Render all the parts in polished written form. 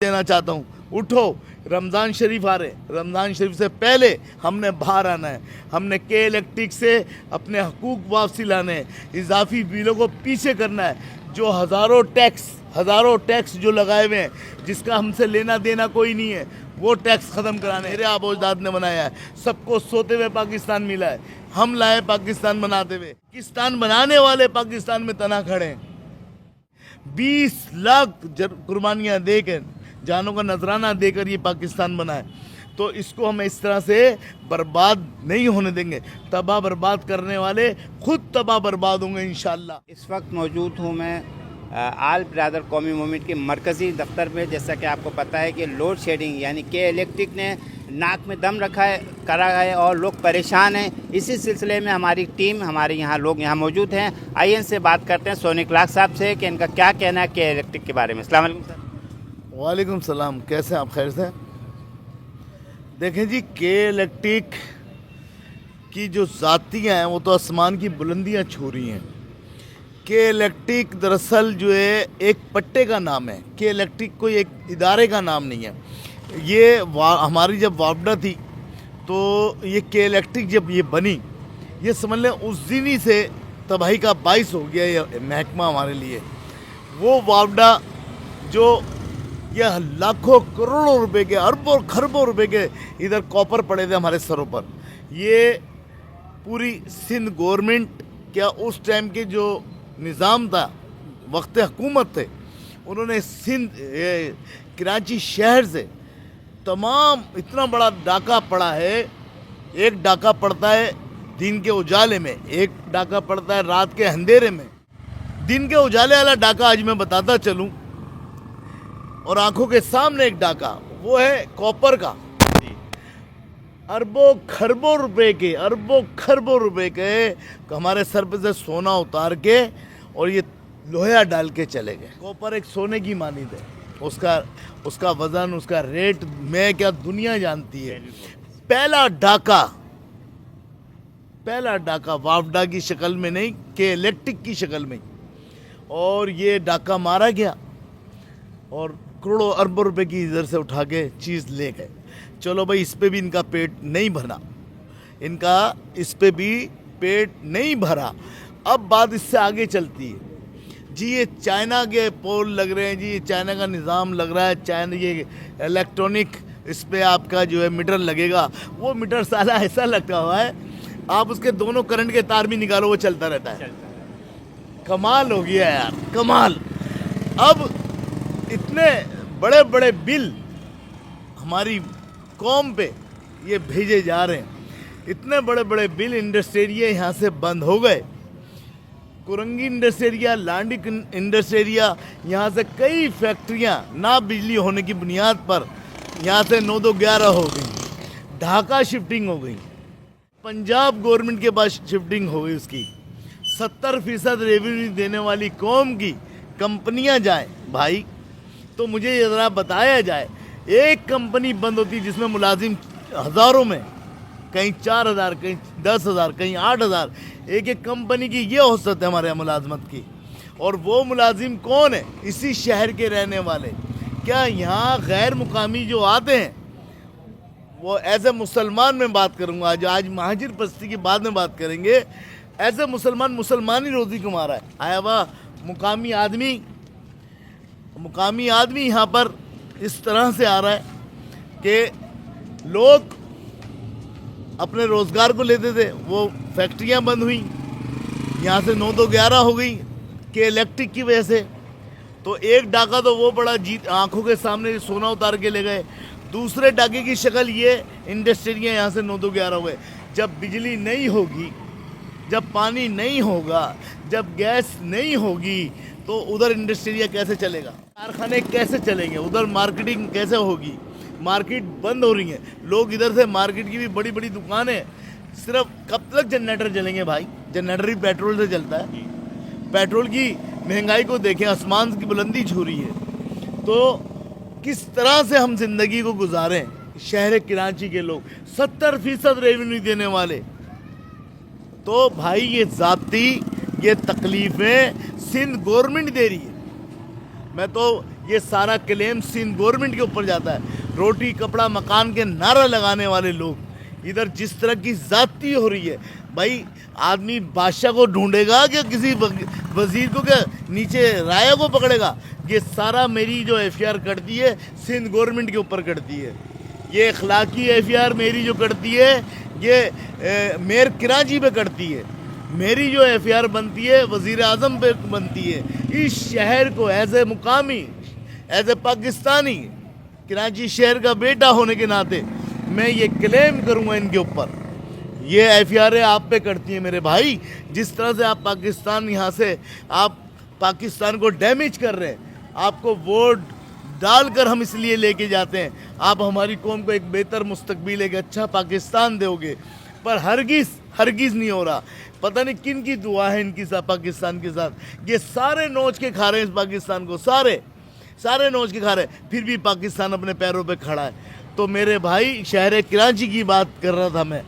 देना चाहता हूँ, उठो, रमज़ान शरीफ आ रहे, रमज़ान शरीफ से पहले हमने बाहर आना है, हमने के इलेक्ट्रिक से अपने हकूक़ वापसी लाने हैं, इजाफी बिलों को पीछे करना है, जो हज़ारों टैक्स जो लगाए हुए हैं, जिसका हमसे लेना देना कोई नहीं है, वो टैक्स ख़त्म कराने मेरे आबोजदाद ने बनाया है। सबको सोते हुए पाकिस्तान मिला है, हम लाए पाकिस्तान बनाते हुए। पाकिस्तान बनाने वाले पाकिस्तान में तना खड़े हैं। 20 लाख कुर्बानियाँ देकर, जानों का नजराना देकर ये पाकिस्तान बना है, तो इसको हम इस तरह से बर्बाद नहीं होने देंगे। तबाह बर्बाद करने वाले खुद तबाह बर्बाद होंगे इंशाअल्लाह। इस वक्त मौजूद हूँ मैं आल ब्रदर कौमी मूवमेंट के मरकज़ी दफ्तर में। जैसा कि आपको पता है कि लोड शेडिंग यानी के इलेक्ट्रिक ने नाक में दम करा है और लोग परेशान हैं। इसी सिलसिले में हमारी टीम, हमारे यहाँ लोग यहाँ मौजूद हैं। आइए इनसे बात करते हैं सोनिक लाख साहब से कि इनका क्या कहना है के इलेक्ट्रिक के बारे में। अस्सलाम वालेकुम सर। वालेकुम सलाम, कैसे आप? खैर से? देखें जी, के इलेक्ट्रिक की जो ज़ातियाँ हैं वो तो आसमान की बुलंदियाँ छू रही हैं। के इलेक्ट्रिक दरअसल जो है एक पट्टे का नाम है, के इलेक्ट्रिक कोई एक इदारे का नाम नहीं है। ये हमारी जब वापडा थी तो ये के इलेक्ट्रिक जब ये बनी, ये समझ लें उस दिन ही से तबाही का बाइस हो गया ये महकमा हमारे लिए। वो वापडा जो ये लाखों करोड़ों रुपए के, अरबों खरबों रुपए के इधर कॉपर पड़े थे हमारे सरों पर, ये पूरी सिंध गवर्नमेंट क्या उस टाइम के जो निज़ाम था, वक्त हुकूमत थे, उन्होंने सिंध कराची शहर से तमाम इतना बड़ा डाका पड़ा है। एक डाका पड़ता है दिन के उजाले में, एक डाका पड़ता है रात के अंधेरे में। दिन के उजाले वाला डाका आज मैं बताता चलूं, और आंखों के सामने एक डाका, वो है कॉपर का। अरबों खरबों रुपए के हमारे सर पे से सोना उतार के और ये लोहा डाल के चले गए। कॉपर एक सोने की मानिंद है, उसका वजन, उसका रेट में क्या दुनिया जानती है। पहला डाका वापडा की शक्ल में नहीं, के इलेक्ट्रिक की शक्ल में, और ये डाका मारा गया और करोड़ों अरबों रुपए की इधर से उठा के चीज़ ले गए। चलो भाई, इस पे भी इनका पेट नहीं भरा, अब बात इससे आगे चलती है जी। ये चाइना के पोल लग रहे हैं जी, ये चाइना का निज़ाम लग रहा है। चाइना ये इलेक्ट्रॉनिक, इस पे आपका जो है मीटर लगेगा, वो मीटर साला ऐसा लगा हुआ है, आप उसके दोनों करंट के तार भी निकालो वो चलता रहता है। कमाल हो गया यार, कमाल। अब इतने बड़े बड़े बिल हमारी कौम पे ये भेजे जा रहे हैं, इतने बड़े बड़े बिल। इंडस्ट्री यहाँ से बंद हो गए, कुरंगी इंडस्ट्री, लांडी इंडस्ट्री, यहाँ से कई फैक्ट्रियाँ ना बिजली होने की बुनियाद पर यहाँ से 9-2-11 हो गई। ढाका शिफ्टिंग हो गई, पंजाब गवर्नमेंट के पास शिफ्टिंग हो गई उसकी। 70% रेवेन्यू देने वाली कौम की कंपनियाँ जाएँ भाई, तो मुझे ये ज़रा बताया जाए, एक कंपनी बंद होती जिसमें मुलाजिम हज़ारों में, कहीं 4,000, कहीं 10,000, कहीं 8,000, एक कंपनी की ये औसत है हमारे यहाँ मुलाजमत की। और वो मुलाजिम कौन है? इसी शहर के रहने वाले। क्या यहाँ गैर मुकामी जो आते हैं, वो एज ए मुसलमान में बात करूँगा, आज महाजिर बस्ती की बाद में बात करेंगे। एज ए मुसलमान ही रोज़ी कमा रहा है, आया हुआ मुकामी आदमी यहाँ पर इस तरह से आ रहा है कि लोग अपने रोज़गार को लेते थे, वो फैक्ट्रियाँ बंद हुई, यहाँ से 9-2-11 हो गई के इलेक्ट्रिक की वजह से। तो एक डाका तो वो बड़ा आंखों के सामने सोना उतार के ले गए। दूसरे डाके की शक्ल ये, इंडस्ट्रियाँ यहाँ से 9-2-11 हो गए। जब बिजली नहीं होगी, जब पानी नहीं होगा, जब गैस नहीं होगी, तो उधर इंडस्ट्रिया कैसे चलेगा, कारखाने कैसे चलेंगे, उधर मार्केटिंग कैसे होगी। मार्केट बंद हो रही है, लोग इधर से, मार्केट की भी बड़ी बड़ी दुकानें, सिर्फ कब तक जनरेटर चलेंगे भाई? जनरेटर ही पेट्रोल से चलता है। पेट्रोल की महंगाई को देखें, आसमान की बुलंदी छू रही है। तो किस तरह से हम जिंदगी को गुजारें? शहर कराची के लोग 70% रेवेन्यू देने वाले, तो भाई ये तकलीफें सिंध गवर्नमेंट दे रही है। मैं तो یہ سارا کلیم سندھ گورنمنٹ کے اوپر جاتا ہے. روٹی کپڑا مکان کے نعرہ لگانے والے لوگ ادھر جس طرح کی زیادتی ہو رہی ہے. بھائی آدمی بادشاہ کو ڈھونڈے گا کہ کسی وزیر کو کہ نیچے رایا کو پکڑے گا؟ یہ سارا میری جو ایف آئی آر کٹتی ہے سندھ گورنمنٹ کے اوپر کٹتی ہے. یہ اخلاقی ایف آئی آر میری جو کٹتی ہے یہ میئر کراچی پہ کٹتی ہے. میری جو ایف آئی آر بنتی ہے وزیر اعظم پہ بنتی ہے. اس شہر کو ایز اے مقامی ایز اے پاکستانی کراچی شہر کا بیٹا ہونے کے ناطے میں یہ کلیم کروں گا ان کے اوپر. یہ ایف آئی آریں آپ پہ کرتی ہیں میرے بھائی. جس طرح سے آپ پاکستان یہاں سے آپ پاکستان کو ڈیمیج کر رہے ہیں. آپ کو ووٹ ڈال کر ہم اس لیے لے کے جاتے ہیں آپ ہماری قوم کو ایک بہتر مستقبل ایک اچھا پاکستان دو گے، پر ہرگز نہیں ہو رہا. پتہ نہیں کن کی دعا ہے ان کی ساتھ پاکستان کے ساتھ. یہ سارے نوچ کے کھا رہے ہیں اس پاکستان کو، سارے نوچ کے کھا رہے ہیں، پھر بھی پاکستان اپنے پیروں پہ کھڑا ہے. تو میرے بھائی شہر کراچی کی بات کر رہا تھا میں،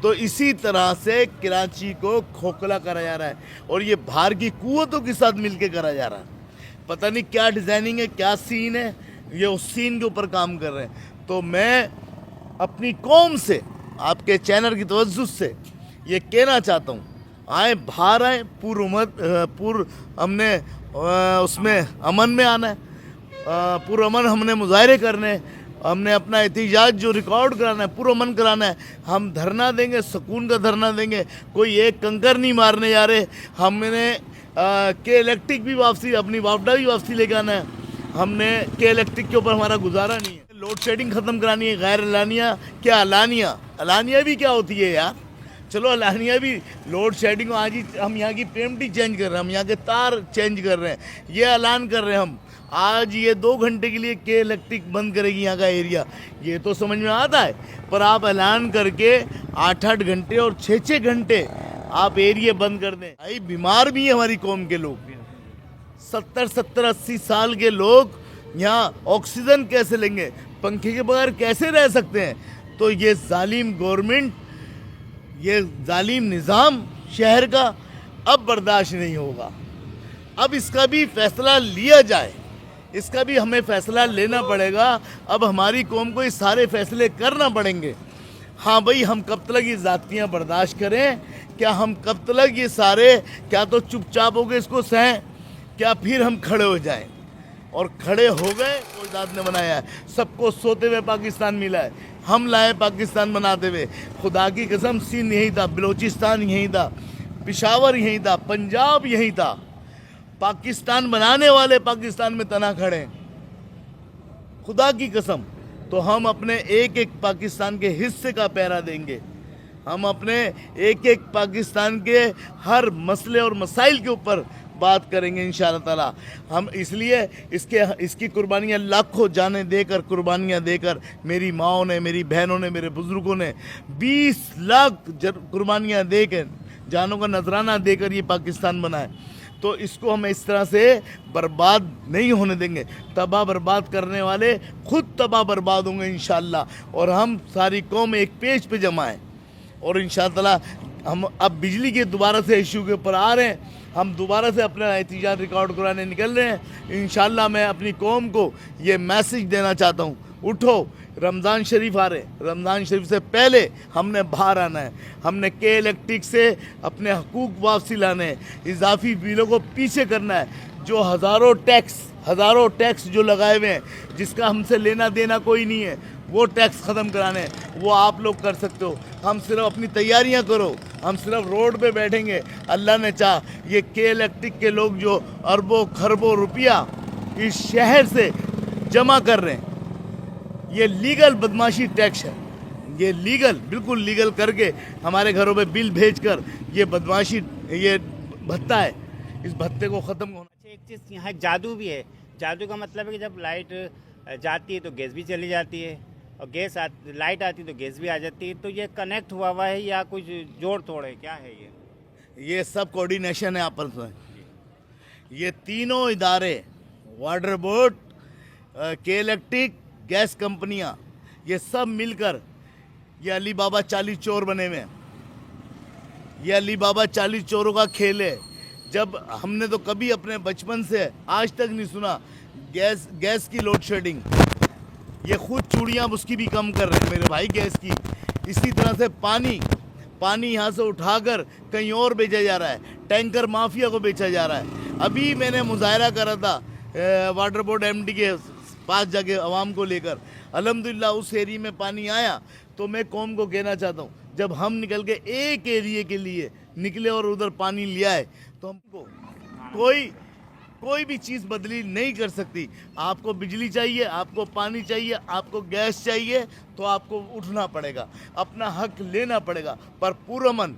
تو اسی طرح سے کراچی کو کھوکھلا کرا جا رہا ہے اور یہ باہر کی قوتوں کے ساتھ مل کے کرا جا رہا ہے. پتہ نہیں کیا ڈیزائننگ ہے، کیا سین ہے، یہ اس سین کے اوپر کام کر رہے ہیں. تو میں اپنی قوم سے آپ کے چینل کی توجہ سے یہ کہنا چاہتا ہوں، آئیں باہر آئیں، ہم نے اس میں امن میں آنا ہے، امن ہم نے مظاہرے کرنے ہیں، ہم نے اپنا احتجاج جو ریکارڈ کرانا ہے امن کرانا ہے. ہم دھرنا دیں گے، سکون کا دھرنا دیں گے، کوئی ایک کنکر نہیں مارنے جا رہے. ہم نے کے الیکٹرک بھی واپسی، اپنی واپڈا بھی واپسی لے کے آنا ہے. ہم نے کے الیکٹرک کے اوپر ہمارا گزارا نہیں ہے. لوڈ شیڈنگ ختم کرانی ہے. غیر اعلانیہ کیا اعلانیہ بھی کیا ہوتی ہے یار؟ چلو اعلانیہ بھی لوڈ شیڈنگ، آج ہی ہم یہاں کی پیمٹی چینج کر رہے ہیں، ہم یہاں کے تار چینج کر رہے ہیں، یہ اعلان کر رہے ہیں ہم. آج یہ 2 گھنٹے کے لیے کے الیکٹرک بند کرے گی یہاں کا ایریا، یہ تو سمجھ میں آتا ہے. پر آپ اعلان کر کے 8 گھنٹے اور 6 گھنٹے آپ ایریے بند کر دیں. بھائی بیمار بھی ہیں ہماری قوم کے لوگ، 70-80 سال کے لوگ یہاں آکسیجن کیسے لیں گے؟ پنکھے کے بغیر کیسے رہ سکتے ہیں؟ تو یہ ظالم گورنمنٹ، یہ ظالم نظام شہر کا اب برداشت نہیں ہوگا. اب اس کا بھی فیصلہ لیا جائے، اس کا بھی ہمیں فیصلہ لینا پڑے گا. اب ہماری قوم کو یہ سارے فیصلے کرنا پڑیں گے. ہاں بھائی، ہم کب تک یہ ذاتیاں برداشت کریں؟ کیا ہم کب تک یہ سارے، کیا تو چپ چاپ ہو گئے اس کو سہیں، کیا پھر ہم کھڑے ہو جائیں؟ اور کھڑے ہو گئے. کوئی ذات نے بنایا ہے، سب کو سوتے ہوئے پاکستان ملا ہے، ہم لائے پاکستان بناتے ہوئے. خدا کی قسم سندھ یہی تھا، بلوچستان یہی تھا، پشاور یہی تھا، پنجاب یہی تھا. پاکستان بنانے والے پاکستان میں تنہا کھڑے ہیں خدا کی قسم. تو ہم اپنے ایک پاکستان کے حصے کا پہرا دیں گے. ہم اپنے ایک پاکستان کے ہر مسئلے اور مسائل کے اوپر بات کریں گے انشاءاللہ تعالی. ہم اس لیے اس کی قربانیاں لاکھوں جانیں دے کر، قربانیاں دے کر، میری ماؤں نے، میری بہنوں نے، میرے بزرگوں نے 20 لاکھ قربانیاں دے کر، جانوں کا نذرانہ دے کر یہ پاکستان بنا ہے. تو اس کو ہم اس طرح سے برباد نہیں ہونے دیں گے. تباہ برباد کرنے والے خود تباہ برباد ہوں گے انشاءاللہ. اور ہم ساری قوم ایک پیج پہ جمع ہیں اور انشاءاللہ ہم اب بجلی کے دوبارہ سے ایشو کے اوپر آ رہے ہیں. ہم دوبارہ سے اپنا احتجاج ریکارڈ کرانے نکل رہے ہیں. انشاءاللہ میں اپنی قوم کو یہ میسج دینا چاہتا ہوں، اٹھو، رمضان شریف آ رہے، رمضان شریف سے پہلے ہم نے باہر آنا ہے. ہم نے کے الیکٹرک سے اپنے حقوق واپسی لانے ہیں، اضافی بلوں کو پیچھے کرنا ہے. جو ہزاروں ٹیکس جو لگائے ہوئے ہیں، جس کا ہم سے لینا دینا کوئی نہیں ہے، وہ ٹیکس ختم کرانے ہیں. وہ آپ لوگ کر سکتے ہو. ہم صرف اپنی تیاریاں کرو، ہم صرف روڈ پہ بیٹھیں گے. اللہ نے چاہ یہ کے الیکٹرک کے لوگ جو اربوں خربوں روپیہ اس شہر سے جمع کر رہے ہیں، یہ لیگل بدماشی ٹیکس ہے. یہ لیگل، بالکل لیگل کر کے ہمارے گھروں پہ بل بھیج کر یہ بدماشی، یہ بھتہ ہے، اس بھتے کو ختم ہونا. ایک چیز یہاں ایک جادو بھی ہے. جادو کا مطلب ہے کہ جب لائٹ جاتی ہے تو گیس بھی چلی جاتی ہے، اور لائٹ آتی ہے تو گیس بھی آ جاتی ہے. تو یہ کنیکٹ ہوا ہے یا کچھ جوڑ توڑ ہے، کیا ہے یہ سب کوارڈینیشن ہے آپس میں. یہ تینوں ادارے، واٹر بورڈ، کے الیکٹرک، گیس کمپنیاں، یہ سب مل کر یہ علی بابا 40 چور بنے ہوئے ہیں. یہ علی بابا 40 چوروں کا کھیل ہے. جب ہم نے تو کبھی اپنے بچپن سے آج تک نہیں سنا गैस की लोड शेडिंग, ये खुद चूड़ियाँ उसकी भी कम कर रहे हैं मेरे भाई गैस की। इसी तरह से पानी यहाँ से उठाकर कहीं और बेचा जा रहा है, टैंकर माफिया को बेचा जा रहा है। अभी मैंने मुजाहरा करा था वाटर बोर्ड एमडी के पास जाके आवाम को लेकर, अल्हम्दुलिल्लाह उस एरिया में पानी आया। तो मैं कौम को कहना चाहता हूँ, जब हम निकल के एक एरिया के लिए निकले और उधर पानी लिया है, तो हमको कोई भी चीज़ बदली नहीं कर सकती। आपको बिजली चाहिए, आपको पानी चाहिए, आपको गैस चाहिए, तो आपको उठना पड़ेगा, अपना हक लेना पड़ेगा, पर पुरअमन।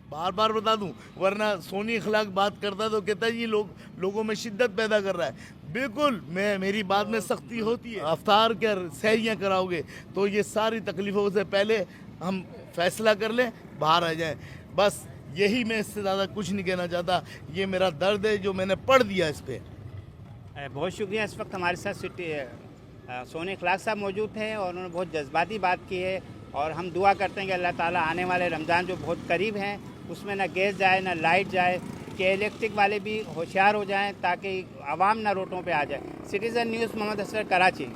बार बार बता दूं, वरना सोनी अखलाक बात करता तो कहता है ये लोगों में शिद्दत पैदा कर रहा है। बिल्कुल, मेरी बात में सख्ती होती है। अफ्तार कर सहरियाँ कराओगे तो ये सारी तकलीफ़ों से पहले हम फैसला कर लें, बाहर आ जाएं। बस यही, मैं इससे ज़्यादा कुछ नहीं कहना चाहता। ये मेरा दर्द है जो मैंने पढ़ दिया इस पर। बहुत शुक्रिया। इस वक्त हमारे साथ सोनी अखलाक साहब मौजूद हैं और उन्होंने बहुत जज्बाती बात की है। और हम दुआ करते हैं कि अल्लाह ताला आने वाले रमज़ान जो बहुत करीब हैं उसमें ना गैस जाए ना लाइट जाए, कि इलेक्ट्रिक वाले भी होशियार हो जाएं ताकि आवाम ना रोडों पे आ जाए। Citizen news, Mohammad Asghar, Karachi.